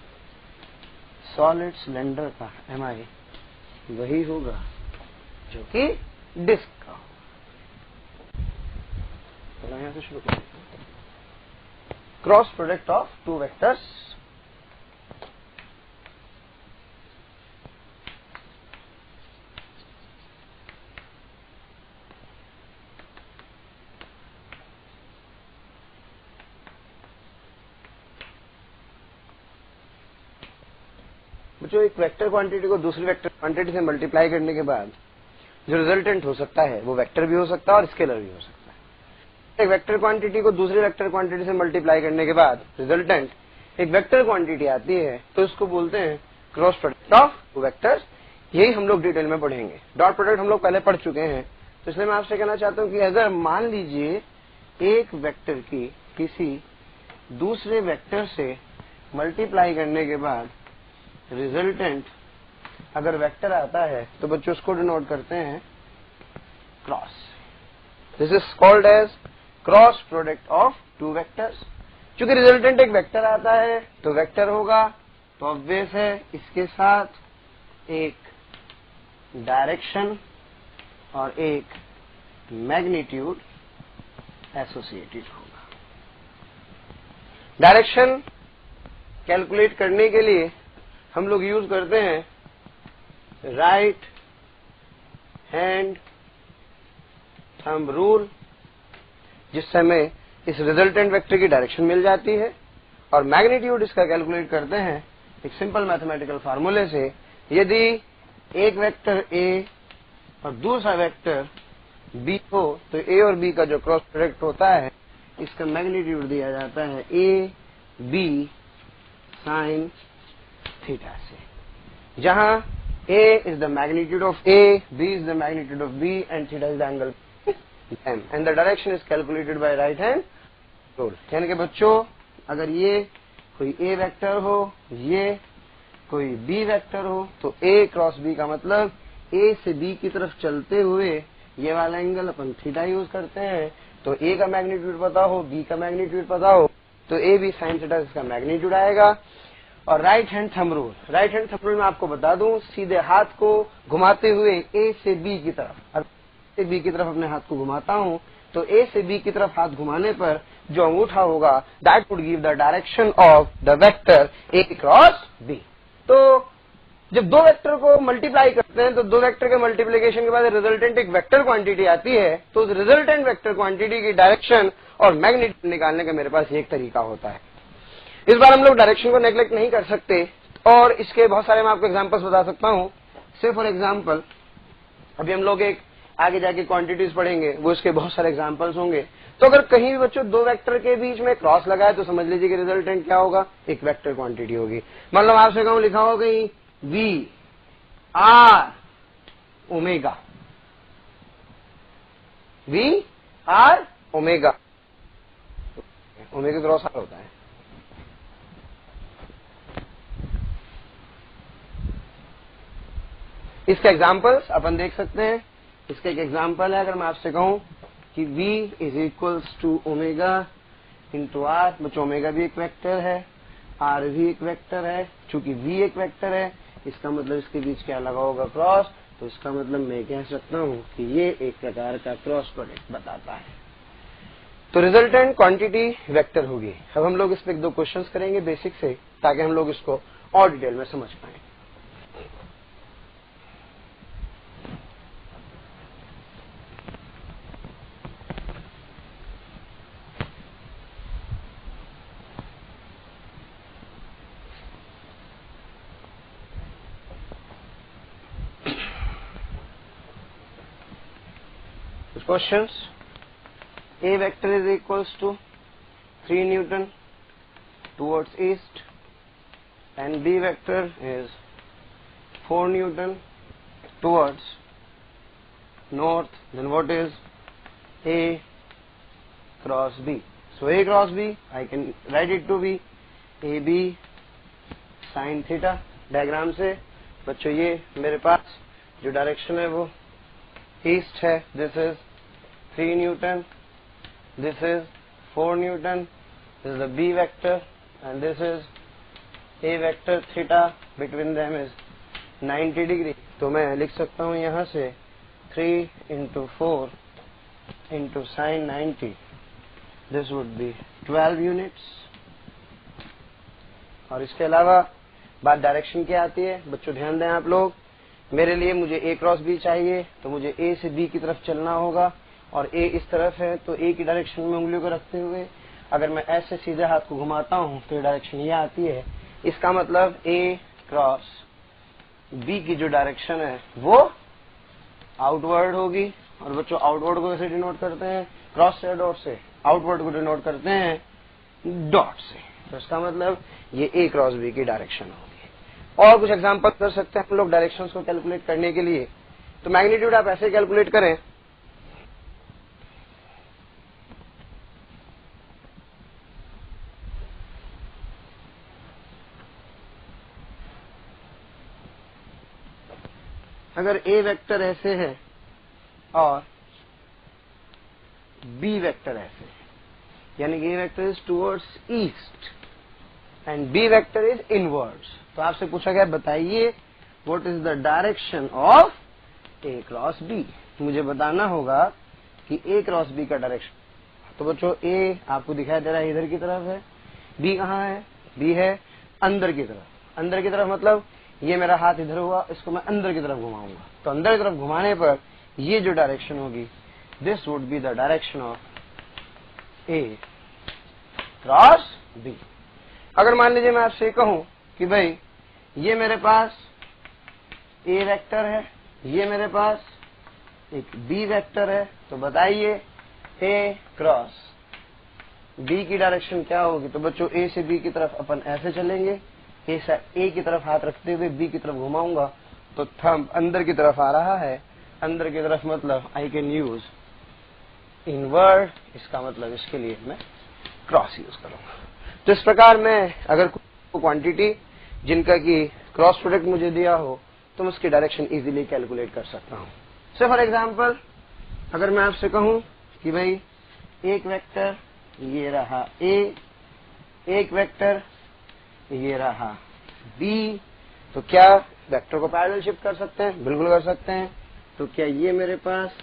सॉलिड सिलेंडर का एमआई वही होगा जो कि डिस्क का होगा। तो यहां से शुरू करें। Cross product of two vectors, जो एक वेक्टर क्वांटिटी को दूसरी वेक्टर क्वांटिटी से मल्टीप्लाई करने के बाद जो रिजल्टेंट हो सकता है वो वेक्टर भी हो सकता है और स्केलर भी हो सकता है। एक वेक्टर क्वांटिटी को दूसरी वेक्टर क्वांटिटी से मल्टीप्लाई करने के बाद रिजल्टेंट एक वेक्टर क्वांटिटी आती है, तो इसको बोलते हैं cross product of two vectors. यही हम लोग डिटेल में पढ़ेंगे। डॉट प्रोडक्ट हम लोग पहले पढ़ चुके हैं, तो इसलिए मैं आपसे कहना चाहता हूं कि अगर मान लीजिए एक वेक्टर की किसी दूसरे वेक्टर से मल्टीप्लाई करने के बाद रिजल्टेंट अगर वेक्टर आता है तो बच्चों उसको डिनोट करते हैं cross. This is called as cross product of two vectors. चूंकि रिजल्टेंट एक वेक्टर आता है तो वेक्टर होगा, तो ऑब्वियस है इसके साथ एक डायरेक्शन और एक मैग्नीट्यूड एसोसिएटेड होगा। डायरेक्शन कैलकुलेट करने के लिए हम लोग यूज करते हैं राइट हैंड थंब रूल, जिससे हमें इस रिजल्टेंट वेक्टर की डायरेक्शन मिल जाती है। और मैग्नीट्यूड इसका कैलकुलेट करते हैं एक सिंपल मैथमेटिकल फार्मूले से। यदि एक वेक्टर ए और दूसरा वेक्टर बी हो तो ए और बी का जो क्रॉस प्रोडक्ट होता है इसका मैग्नीट्यूड दिया जाता है ए बी साइन थीटा से, जहां a is the magnitude of A, B is the magnitude of B, and theta is the angle M, and the direction is calculated by right hand rule। यानी कि बच्चों अगर ये कोई A vector हो, ये कोई B वेक्टर हो, तो A क्रॉस B का मतलब A से B की तरफ चलते हुए ये वाला एंगल अपन थीटा यूज करते हैं। तो A का मैग्नीट्यूड पता हो, B का मैग्नीट्यूड पता हो, तो A B साइन थीटा इसका मैग्नीट्यूड आएगा। और right hand thumb rule, right hand thumb rule में आपको बता दूं, सीधे हाथ को घुमाते हुए ए से बी की तरफ, ए से बी की तरफ अपने हाथ को घुमाता हूं, तो ए से बी की तरफ हाथ घुमाने पर जो अंगूठा होगा that would give the direction of the vector A cross B. तो जब दो वेक्टर को मल्टीप्लाई करते हैं तो दो वेक्टर के मल्टीप्लीकेशन के बाद रिजल्टेंट एक वेक्टर क्वांटिटी आती है, तो उस रिजल्टेंट वेक्टर क्वांटिटी की डायरेक्शन और मैग्नीट्यूड निकालने का मेरे पास एक तरीका होता है। इस बार हम लोग डायरेक्शन को नेग्लेक्ट नहीं कर सकते और इसके बहुत सारे मैं आपको एग्जांपल्स बता सकता हूं। से फॉर एग्जांपल अभी हम लोग एक आगे जाके क्वांटिटीज पढ़ेंगे, वो इसके बहुत सारे एग्जांपल्स होंगे। तो अगर कहीं भी बच्चों दो वेक्टर के बीच में क्रॉस लगा है तो समझ लीजिए कि रिजल्टेंट क्या होगा, एक वेक्टर क्वांटिटी होगी। मतलब आपसे कहूं लिखा होगा कहीं V R omega, V R omega, omega cross R होता है। इसके एग्जाम्पल्स अपन देख सकते हैं। इसका एक एग्जाम्पल है, अगर मैं आपसे कहूं कि v is equals to omega into R, बच्चों ओमेगा भी एक वेक्टर है, आर भी एक वेक्टर है। चूंकि v एक वेक्टर है, इसका मतलब इसके बीच क्या लगा होगा, क्रॉस। तो इसका मतलब मैं कह सकता हूं कि ये एक प्रकार का क्रॉस प्रोडक्ट बताता है। तो रिजल्टेंट क्वांटिटी वेक्टर होगी। अब हम लोग इस पे 2 क्वेश्चंस करेंगे बेसिक से, ताकि हम लोग इसको और डिटेल में समझ पाए। Questions. A vector is equals to 3 Newton towards east and B vector is 4 Newton towards north. Then what is A cross B? So A cross B, I can write it to be AB sin theta. Diagram से बच्चों ये मेरे पास जो direction है वो east है। This is 3 Newton, this is 4 Newton, this is the B vector and this is A vector, theta between them is 90 degree। तो मैं लिख सकता हूं यहां से 3 into 4 into sin 90, this would be 12 units। और इसके अलावा बात डायरेक्शन की आती है। बच्चों ध्यान दें आप लोग, मेरे लिए मुझे A क्रॉस B चाहिए, तो मुझे A से B की तरफ चलना होगा और A इस तरफ है, तो A की डायरेक्शन में उंगलियों को रखते हुए अगर मैं ऐसे सीधे हाथ को घुमाता हूं तो ये डायरेक्शन ये आती है। इसका मतलब A क्रॉस B की जो डायरेक्शन है वो आउटवर्ड होगी। और बच्चों आउटवर्ड को कैसे डिनोट करते हैं, क्रॉस से डॉट से। आउटवर्ड को डिनोट करते हैं डॉट से। तो इसका मतलब ये A क्रॉस B की डायरेक्शन होगी। और कुछ एग्जांपल कर सकते हैं हम लोग डायरेक्शंस को कैलकुलेट करने के लिए। तो मैग्नीट्यूड आप ऐसे कैलकुलेट करें, अगर A वेक्टर ऐसे है और B वेक्टर ऐसे है, यानी कि A vector is towards east and B vector is inwards, तो आपसे पूछा गया बताइए what is the direction of A cross B। मुझे बताना होगा कि A क्रॉस B का डायरेक्शन। तो बच्चों A आपको दिखाई दे रहा है इधर की तरफ है, B कहाँ है, B है अंदर की तरफ। अंदर की तरफ मतलब ये मेरा हाथ इधर हुआ, इसको मैं अंदर की तरफ घुमाऊंगा, तो अंदर की तरफ घुमाने पर ये जो डायरेक्शन होगी, this would be the direction of A cross B। अगर मान लीजिए मैं आपसे कहूं कि भाई ये मेरे पास A वेक्टर है, ये मेरे पास एक B वेक्टर है, तो बताइए A क्रॉस B की डायरेक्शन क्या होगी। तो बच्चों A से B की तरफ अपन ऐसे चलेंगे, A की तरफ हाथ रखते हुए B की तरफ घुमाऊंगा, तो थंब अंदर की तरफ आ रहा है। अंदर की तरफ मतलब आई कैन यूज इनवर्ड, इसका मतलब इसके लिए मैं क्रॉस यूज करूंगा। तो इस प्रकार मैं अगर क्वांटिटी जिनका कि क्रॉस प्रोडक्ट मुझे दिया हो तो मैं उसकी डायरेक्शन इजीली कैलकुलेट कर सकता हूं। सो फॉर एग्जांपल अगर मैं आपसे कहूं कि भाई एक वेक्टर ये रहा A, एक वेक्टर ये रहा B, तो क्या वेक्टर को पैरेलल शिफ्ट कर सकते हैं? बिल्कुल कर सकते हैं। तो क्या ये मेरे पास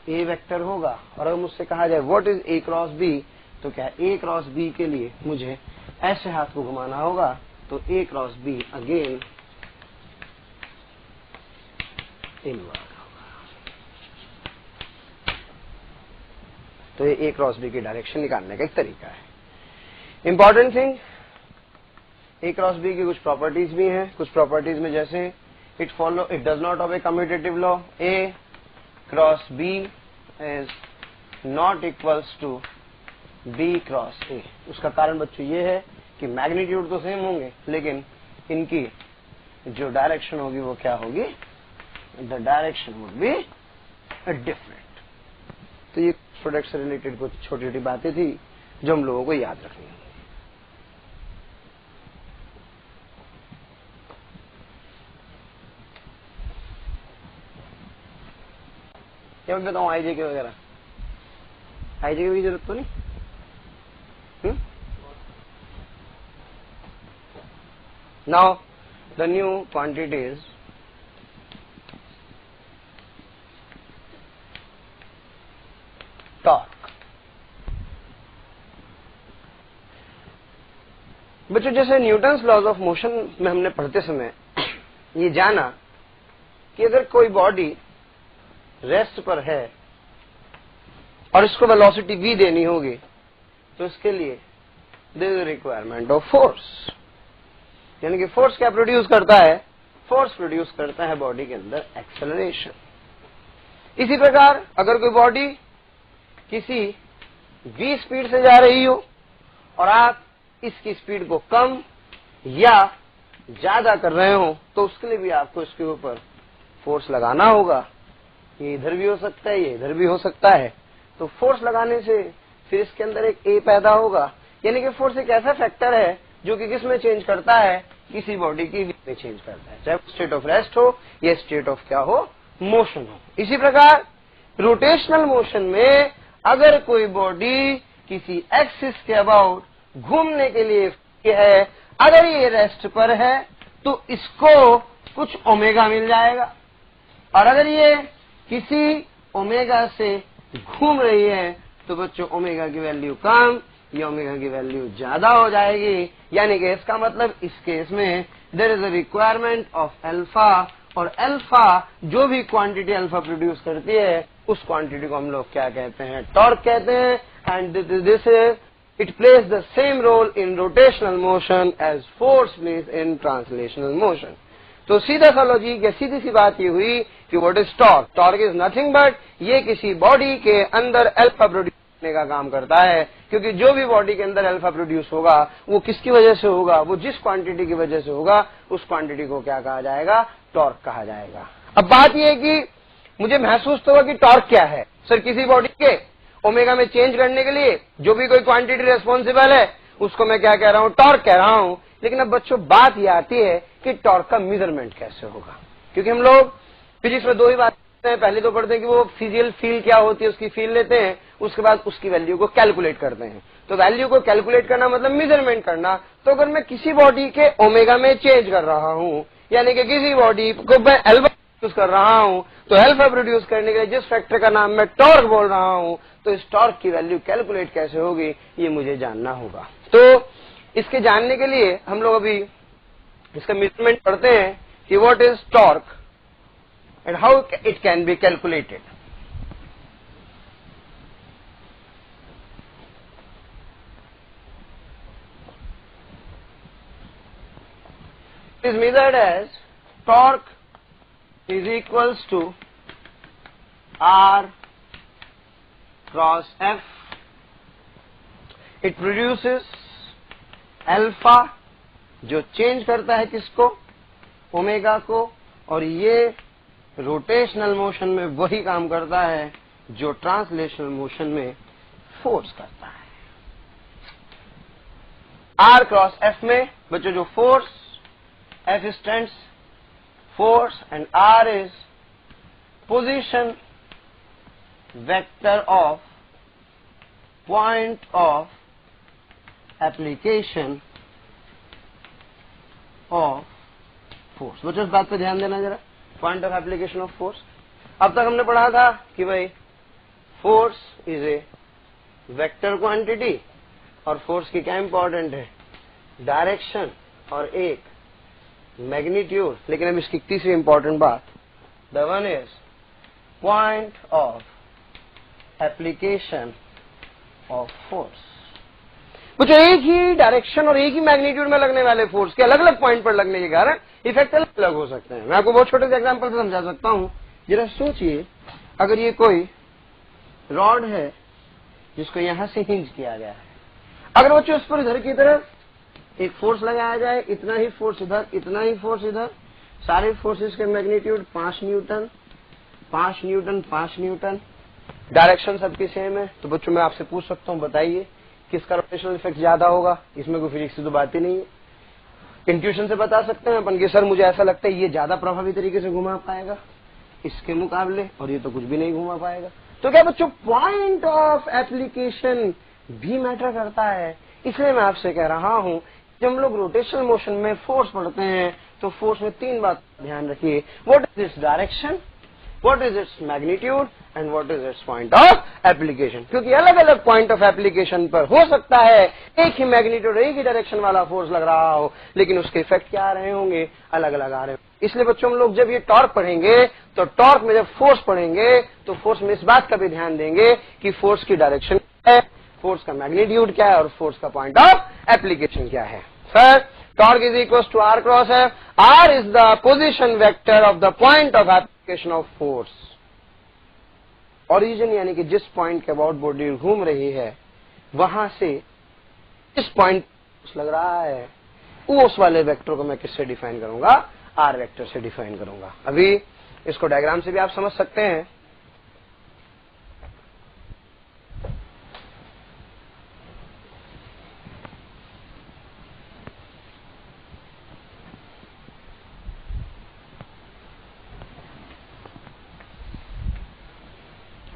A वेक्टर होगा? और अगर मुझसे कहा जाए what is A cross B, तो क्या A क्रॉस B के लिए मुझे ऐसे हाथ को घुमाना होगा, तो A cross B again inward होगा। तो ये A क्रॉस B की डायरेक्शन निकालने का एक तरीका है। Important thing, A cross B की कुछ प्रॉपर्टीज भी हैं। कुछ प्रॉपर्टीज में जैसे it does not obey commutative law, A cross B is not equals to B cross A। उसका कारण बच्चों ये है कि मैग्नीट्यूड तो सेम होंगे, लेकिन इनकी जो डायरेक्शन होगी वो क्या होगी, the direction would be different. तो ये प्रोडक्ट से रिलेटेड कुछ छोटी छोटी बातें थी जो हम लोगों को याद रखनी है। क्या मैं बताऊं आईजे के वगैरह, आईजे की जरूरत तो नहीं। Now the new quantities torque. बच्चों जैसे न्यूटन्स लॉज ऑफ मोशन में हमने पढ़ते समय ये जाना कि अगर कोई बॉडी रेस्ट पर है और इसको वेलोसिटी v देनी होगी तो इसके लिए there is requirement of force, यानी कि फोर्स क्या प्रोड्यूस करता है, फोर्स प्रोड्यूस करता है बॉडी के अंदर एक्सेलरेशन। इसी प्रकार अगर कोई बॉडी किसी v स्पीड से जा रही हो और आप इसकी स्पीड को कम या ज्यादा कर रहे हो तो उसके लिए भी आपको इसके ऊपर फोर्स लगाना होगा। ये इधर भी हो सकता है, ये इधर भी हो सकता है। तो फोर्स लगाने से फिर इसके अंदर एक ए पैदा होगा, यानी कि फोर्स एक ऐसा फैक्टर है जो कि किस में चेंज करता है, किसी बॉडी की में चेंज करता है, चाहे स्टेट ऑफ रेस्ट हो या स्टेट ऑफ क्या हो, मोशन हो। इसी प्रकार रोटेशनल मोशन में अगर कोई बॉडी किसी एक्सिस के अबाउट घूमने के लिए है, अगर ये रेस्ट पर है तो इसको कुछ ओमेगा मिल जाएगा, और अगर ये किसी ओमेगा से घूम रही है तो बच्चों ओमेगा की वैल्यू कम या ओमेगा की वैल्यू ज्यादा हो जाएगी। यानी कि इसका मतलब इस केस में there is a requirement of alpha, और अल्फा जो भी क्वांटिटी अल्फा प्रोड्यूस करती है उस क्वांटिटी को हम लोग क्या कहते हैं, टॉर्क कहते हैं। And this it plays the same role in rotational motion as force plays in translational motion. तो सीधा सा लॉजिक या सीधी सी बात ये हुई कि what is torque. Torque is nothing but ये किसी बॉडी के अंदर अल्फा प्रोड्यूस करने का काम करता है, क्योंकि जो भी बॉडी के अंदर अल्फा प्रोड्यूस होगा वो किसकी वजह से होगा, वो जिस क्वांटिटी की वजह से होगा उस क्वांटिटी को क्या कहा जाएगा, टॉर्क कहा जाएगा। अब बात यह है कि मुझे महसूस तो होगा कि टॉर्क क्या है सर, किसी बॉडी के ओमेगा में चेंज करने के लिए जो भी कोई क्वांटिटी रेस्पॉन्सिबल है उसको मैं क्या कह रहा हूं, टॉर्क कह रहा हूं। लेकिन अब बच्चों बात यह आती है कि टॉर्क का मेजरमेंट कैसे होगा, क्योंकि हम लोग फिजिक्स में दो ही बात करते हैं, पहले तो पढ़ते हैं कि वो फिजिकल फील क्या होती है, उसकी फील लेते हैं, उसके बाद उसकी वैल्यू को कैलकुलेट करते हैं। तो वैल्यू को कैलकुलेट करना मतलब मेजरमेंट करना। तो अगर मैं किसी बॉडी के ओमेगा में चेंज कर रहा हूं, यानी कि किसी बॉडी को मैं अल्फा प्रोड्यूस कर रहा हूं, तो अल्फा प्रोड्यूस करने के लिए जिस फैक्टर का नाम मैं टॉर्क बोल रहा हूं, तो इस टॉर्क की वैल्यू कैलकुलेट कैसे होगी ये मुझे जानना होगा। तो इसके जानने के लिए हम लोग अभी इसका मेजरमेंट पढ़ते हैं कि what is torque and how it can be calculated. Is measured as torque is equals to R cross F. It produces alpha जो चेंज करता है किसको, ओमेगा को, और ये रोटेशनल मोशन में वही काम करता है जो ट्रांसलेशनल मोशन में फोर्स करता है। R क्रॉस F में बच्चों जो force, F stands force and R is position vector of point of application of force। बच्चों इस बात पे ध्यान देना जरा, point of application of force। अब तक हमने पढ़ा था कि भाई force is a vector quantity और force की क्या इंपॉर्टेंट है, डायरेक्शन और एक मैग्नीट्यूड। लेकिन अब इसकी तीसरी इंपॉर्टेंट बात, the one is point of application of force. बच्चों एक ही डायरेक्शन और एक ही मैग्नीट्यूड में लगने वाले फोर्स के अलग अलग पॉइंट पर लगने के कारण इफेक्ट अलग अलग हो सकते हैं। मैं आपको बहुत छोटे से एग्जांपल से समझा सकता हूं। जरा सोचिए, अगर ये कोई रॉड है जिसको यहां से हिंज किया गया है, अगर बच्चों उस पर इधर की तरफ एक फोर्स लगाया जाए, इतना ही फोर्स इधर, इतना ही फोर्स इधर, सारे फोर्सेस के magnitude 5 Newton, 5 Newton, 5 Newton, direction सबकी सेम है, तो बच्चों मैं आपसे पूछ सकता हूं, बताइए किसका रोटेशनल इफेक्ट ज्यादा होगा, इसमें कोई फिजिक्स की तो बात ही नहीं है। इंट्यूशन से बता सकते हैं अपन कि सर मुझे ऐसा लगता है ये ज्यादा प्रभावी तरीके से घुमा पाएगा इसके मुकाबले, और ये तो कुछ भी नहीं घुमा पाएगा। तो क्या बच्चों, पॉइंट ऑफ एप्लीकेशन भी मैटर करता है। इसलिए मैं आपसे कह रहा हूं, जब हम लोग रोटेशनल मोशन में फोर्स पढ़ते हैं तो फोर्स में 3 बात ध्यान रखिए। What is its direction, what is its magnitude and what is it's point of application. क्योंकि अलग अलग पॉइंट ऑफ एप्लीकेशन पर हो सकता है एक ही मैग्नीट्यूड, एक ही डायरेक्शन वाला फोर्स लग रहा हो, लेकिन उसके इफेक्ट क्या आ रहे होंगे, अलग अलग आ रहे होंगे। इसलिए बच्चों हम लोग जब ये टॉर्क पढ़ेंगे तो टॉर्क में जब फोर्स पढ़ेंगे तो फोर्स में इस बात का भी ध्यान देंगे कि फोर्स की डायरेक्शन क्या है, फोर्स का मैग्नीट्यूड क्या है और फोर्स का पॉइंट ऑफ एप्लीकेशन क्या है। Sir, torque is equal to R cross F. R is the position vector of the point of application of force. Origin यानी कि जिस पॉइंट के अबाउट बॉडी घूम रही है वहां से इस पॉइंट लग रहा है, उस वाले वेक्टर को मैं किससे डिफाइन करूंगा, आर वेक्टर से डिफाइन करूंगा। अभी इसको डायग्राम से भी आप समझ सकते हैं।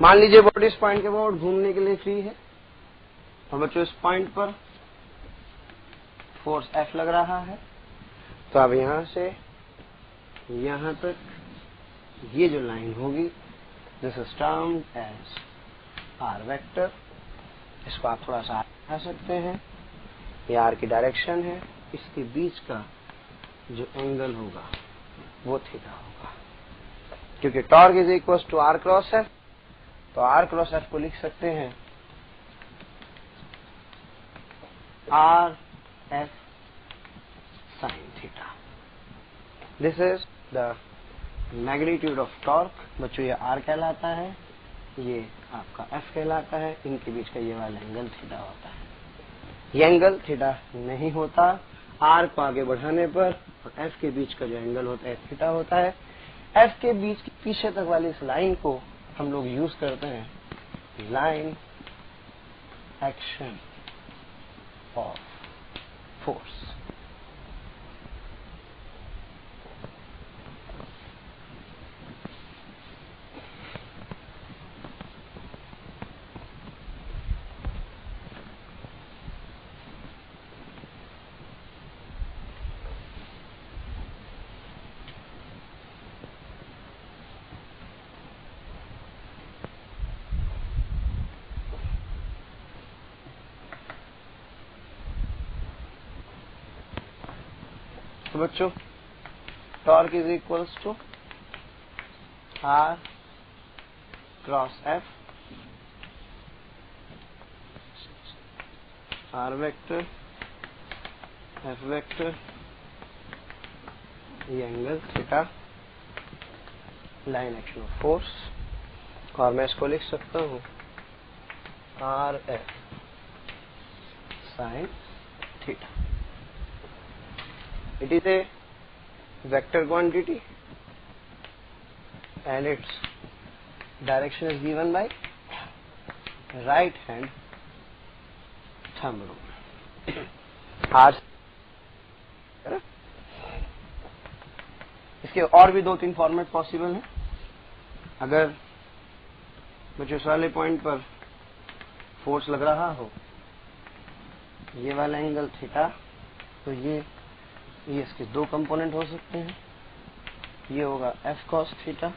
मान लीजिए बॉडी इस पॉइंट के अबाउट घूमने के लिए फ्री है और बच्चों इस पॉइंट पर फोर्स एफ लग रहा है। तो अब यहां से यहां तक ये जो लाइन होगी, this is termed as R vector. इसको आप थोड़ा सा आ सकते हैं, ये आर की डायरेक्शन है, इसके बीच का जो एंगल होगा वो थीटा होगा। क्योंकि torque is equal to R cross F, तो आर क्रॉस एफ को लिख सकते हैं R F sine theta. This is the magnitude of torque. बच्चों ये आर कहलाता है, ये आपका एफ कहलाता है, इनके बीच का ये वाला एंगल थीटा होता है। ये एंगल थीटा नहीं होता, आर को आगे बढ़ाने पर और एफ के बीच का जो एंगल होता है थीटा होता है। एफ के बीच की पीछे तक वाली इस लाइन को हम लोग यूज करते हैं लाइन एक्शन ऑफ फोर्स। तो बच्चों torque is equals to R cross F, R vector F vector, ये angle theta, line action of force, और मैं इसको लिख सकता हूं R F sine theta. It is a vector quantity and its direction is given by right hand thumb rule. आज इसके और भी 2-3 फॉर्मेट पॉसिबल हैं। अगर मुझे इस वाले पॉइंट पर फोर्स लग रहा हो, ये वाला एंगल थीटा, तो ये इसके 2 कंपोनेंट हो सकते हैं। ये होगा F cos theta,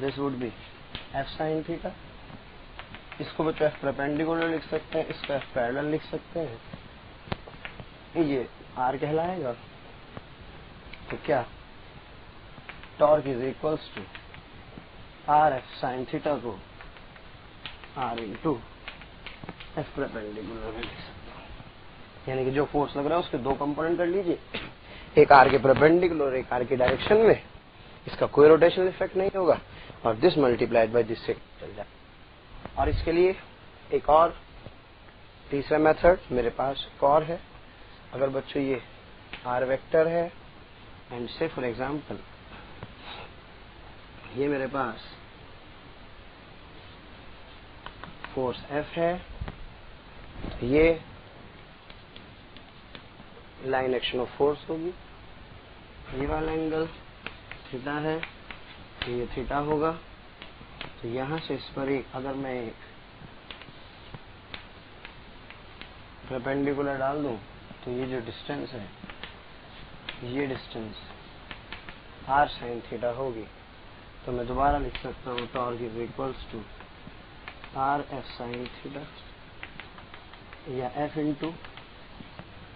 this would be F sine theta. इसको बच्चों एफ परपेंडिकुलर लिख सकते हैं, इसको एफ पैरेलल लिख सकते हैं। ये आर कहलाएगा। तो क्या torque is equals to R F sine theta को आर इंटू एफ परपेंडिकुलर में लिख सकते हैं। यानी कि जो फोर्स लग रहा है उसके 2 कंपोनेंट कर लीजिए, एक आर के परपेंडिकुलर, एक आर की डायरेक्शन में। इसका कोई रोटेशनल इफेक्ट नहीं होगा और दिस मल्टीप्लाइड बाय दिस से चल जाए। और इसके लिए एक और तीसरा मेथड मेरे पास एक और है। अगर बच्चों ये आर वेक्टर है एंड से फॉर एग्जांपल ये मेरे पास फोर्स एफ है ये लाइन एक्शन ऑफ फोर्स होगी, ये वाला एंगल थीटा है, तो ये थीटा होगा। तो यहां से इस पर एक अगर मैं एक परपेंडिकुलर डाल दूं तो ये जो डिस्टेंस है, ये डिस्टेंस r sin थीटा होगी। तो मैं दोबारा लिख सकता हूँ torque is equals to r f sin theta या f into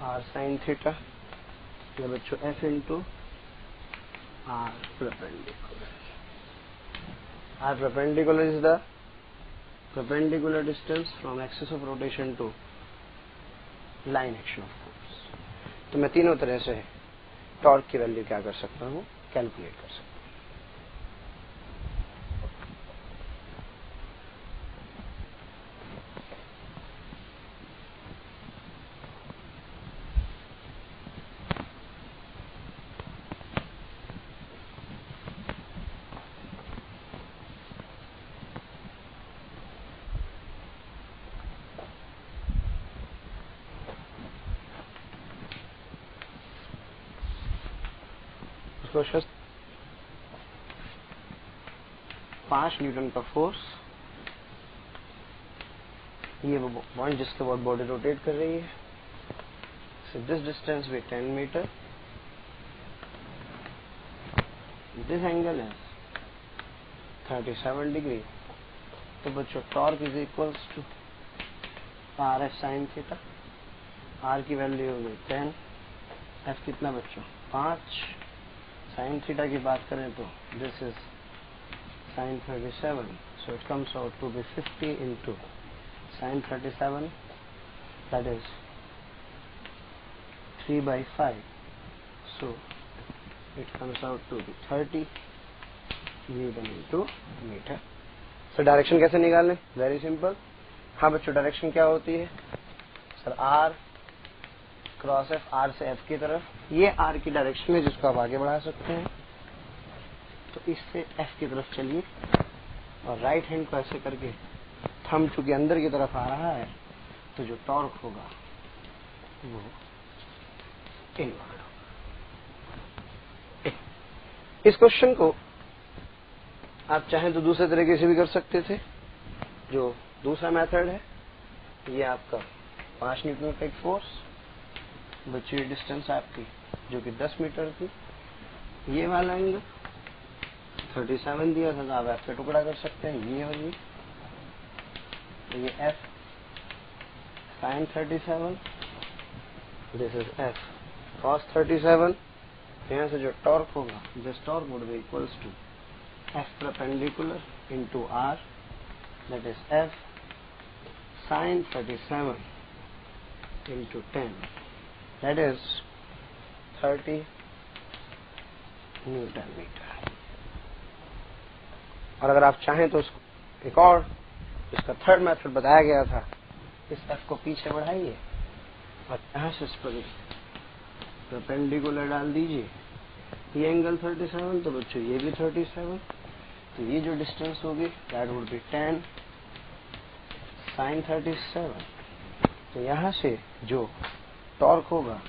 r sin theta या बच्चों f into r perpendicular. R perpendicular is the perpendicular distance from axis of rotation to line action of force. तो मैं तीनों तरह से torque की value क्या कर सकता हूँ, कैलकुलेट कर सकता हूँ। क्वेश्चन 5 न्यूटन का फोर्स, ये वो पॉइंट जिसके बाद बॉडी रोटेट कर रही है। So this distance with 10 meter, this angle है 37 डिग्री। तो बच्चों torque is equals to R F sine theta, R की वैल्यू होगी 10, एफ कितना बच्चों 5, साइन थीटा की बात करें तो this is sin 37, so it comes out to be 50 into sin 37, that is 3/5, so it comes out to be 30 Newton into meter. Sir direction कैसे निकालें? Very simple. हाँ बच्चों, डायरेक्शन क्या होती है sir? R cross F, R से F की तरफ, ये आर की डायरेक्शन है जिसको आप आगे बढ़ा सकते हैं। तो इससे एफ की तरफ चलिए और राइट हैंड को ऐसे करके थंब चूंकि अंदर की तरफ आ रहा है, तो जो टॉर्क होगा वो इनवर्ड होगा। इस क्वेश्चन को आप चाहें तो दूसरे तरीके से भी कर सकते थे। जो दूसरा मेथड है, ये आपका 5 न्यूटन का एक फोर्स, बची डिस्टेंस आपकी जो कि 10 मीटर थी, ये वाला एंगल 37 दिया था, तो आप एफ पे टुकड़ा कर सकते हैं, ये और ये। तो ये F sine 37, this is F cos 37। यहाँ से जो टॉर्क होगा, this torque would be equals to F perpendicular into R, that is F sine 37 into 10, that is 30 newton meter. और अगर आप चाहें तो उसको एक और, इसका थर्ड मेथड बताया गया था, इस एफ को पीछे बढ़ाइए और यहां से इस पर परपेंडिकुलर डाल दीजिए। ये एंगल 37, तो बच्चों ये भी 37, तो ये जो डिस्टेंस होगी दैट वुड बी 10 साइन 37। तो यहां से जो टॉर्क होगा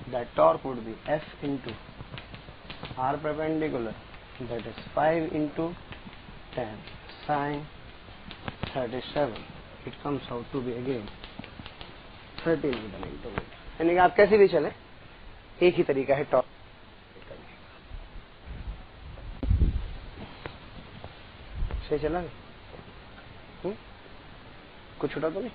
that torque would be F into R perpendicular, that is 5 into 10 sin 37, it comes out to be again 30 Newton into meter। यानी कि आप कैसे भी चले, एक ही तरीका है टॉर्क करने का। सही चला नहीं? कुछ छूटा तो नहीं?